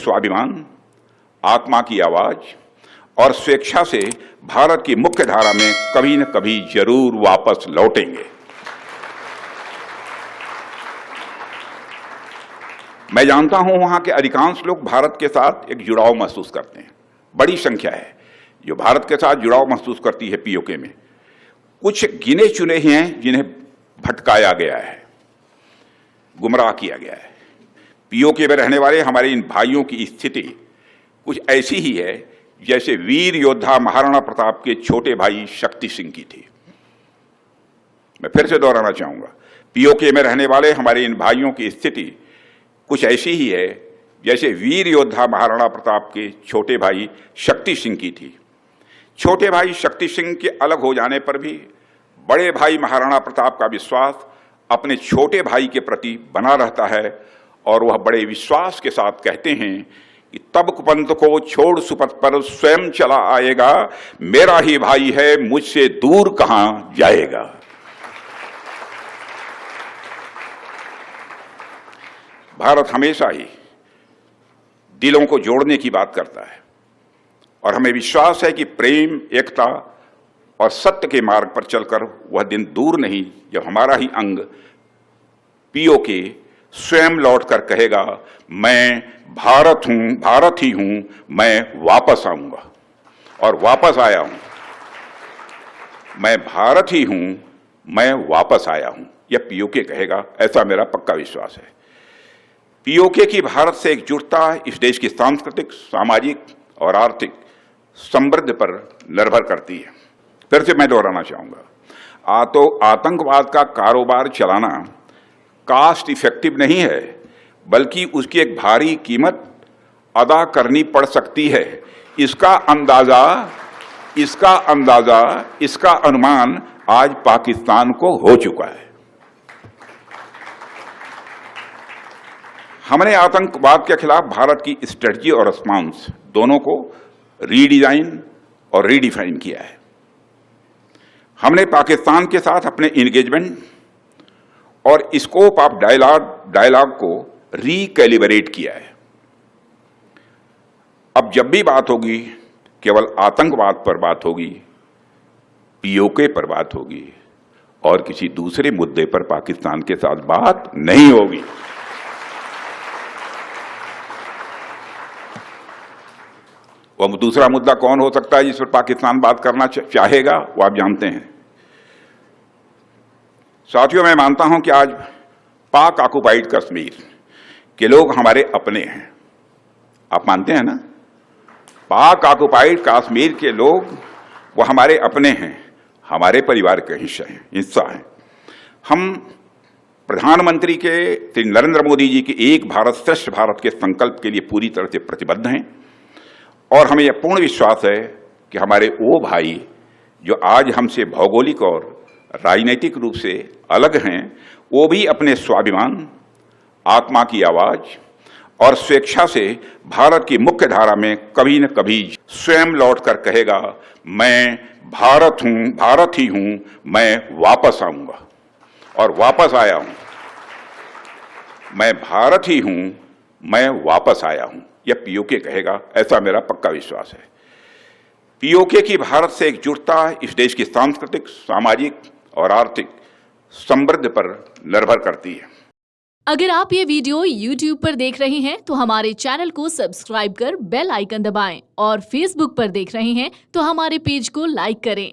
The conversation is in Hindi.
स्वाभिमान, आत्मा की आवाज और स्वेच्छा से भारत की मुख्य धारा में कभी न कभी जरूर वापस लौटेंगे। मैं जानता हूं वहां के अधिकांश लोग भारत के साथ एक जुड़ाव महसूस करते हैं। बड़ी संख्या है जो भारत के साथ जुड़ाव महसूस करती है। पीओके में कुछ गिने चुने ही हैं जिन्हें भटकाया गया है, गुमराह किया गया है। पीओके में रहने वाले हमारे इन भाइयों की स्थिति कुछ ऐसी ही है जैसे वीर योद्धा महाराणा प्रताप के छोटे भाई शक्ति सिंह की थी। मैं फिर से दोहराना चाहूंगा, पीओके में रहने वाले हमारे इन भाइयों की स्थिति कुछ ऐसी ही है जैसे वीर योद्धा महाराणा प्रताप के छोटे भाई शक्ति सिंह की थी। छोटे भाई शक्ति सिंह के अलग हो जाने पर भी बड़े भाई महाराणा प्रताप का विश्वास अपने छोटे भाई के प्रति बना रहता है और वह बड़े विश्वास के साथ कहते हैं कि तब कुपंत को छोड़ सुपथ पर स्वयं चला आएगा, मेरा ही भाई है मुझसे दूर कहां जाएगा। भारत हमेशा ही दिलों को जोड़ने की बात करता है और हमें विश्वास है कि प्रेम, एकता और सत्य के मार्ग पर चलकर वह दिन दूर नहीं जब हमारा ही अंग पीओके स्वयं लौटकर कहेगा, मैं भारत हूं, भारत ही हूं, मैं वापस आऊंगा। और वापस आया हूं, मैं भारत ही हूं, मैं वापस आया हूं, यह पीओके कहेगा, ऐसा मेरा पक्का विश्वास है। पीओके की भारत से एकजुटता इस देश की सांस्कृतिक, सामाजिक और आर्थिक समृद्धि पर निर्भर करती है। फिर से मैं दोहराना चाहूंगा, तो आतंकवाद का कारोबार चलाना कास्ट इफेक्टिव नहीं है, बल्कि उसकी एक भारी कीमत अदा करनी पड़ सकती है। इसका अंदाजा, इसका अनुमान आज पाकिस्तान को हो चुका है। हमने आतंकवाद के खिलाफ भारत की स्ट्रेटजी और रिस्पांस दोनों को रीडिजाइन और रीडिफाइन किया है। हमने पाकिस्तान के साथ अपने एंगेजमेंट और स्कोप ऑफ डायलॉग को रिकैलिब्रेट किया है। अब जब भी बात होगी केवल आतंकवाद पर बात होगी, पीओके पर बात होगी और किसी दूसरे मुद्दे पर पाकिस्तान के साथ बात नहीं होगी। वह दूसरा मुद्दा कौन हो सकता है जिस पर पाकिस्तान बात करना चाहेगा, वो आप जानते हैं। साथियों, मैं मानता हूं कि आज पाक ऑक्युपाइड कश्मीर के लोग हमारे अपने हैं। आप मानते हैं ना? पाक ऑक्युपाइड कश्मीर के लोग वो हमारे अपने हैं, हमारे परिवार के हिस्सा हैं। हम प्रधानमंत्री के श्री नरेंद्र मोदी जी के एक भारत श्रेष्ठ भारत के संकल्प के लिए पूरी तरह से प्रतिबद्ध हैं और हमें यह पूर्ण विश्वास है कि हमारे वो भाई जो आज हमसे भौगोलिक और राजनीतिक रूप से अलग हैं, वो भी अपने स्वाभिमान, आत्मा की आवाज और स्वेच्छा से भारत की मुख्य धारा में कभी न कभी स्वयं लौटकर कहेगा, मैं भारत हूं, भारत ही हूं, मैं वापस आऊंगा। और वापस आया हूं, मैं भारत ही हूं, मैं वापस आया हूं, यह पीओके कहेगा, ऐसा मेरा पक्का विश्वास है। पीओके की भारत से एकजुटता इस देश की सांस्कृतिक, सामाजिक और आर्थिक समृद्धि पर निर्भर करती है। अगर आप ये वीडियो YouTube पर देख रहे हैं तो हमारे चैनल को सब्सक्राइब कर बेल आइकन दबाएं और Facebook पर देख रहे हैं तो हमारे पेज को लाइक करें।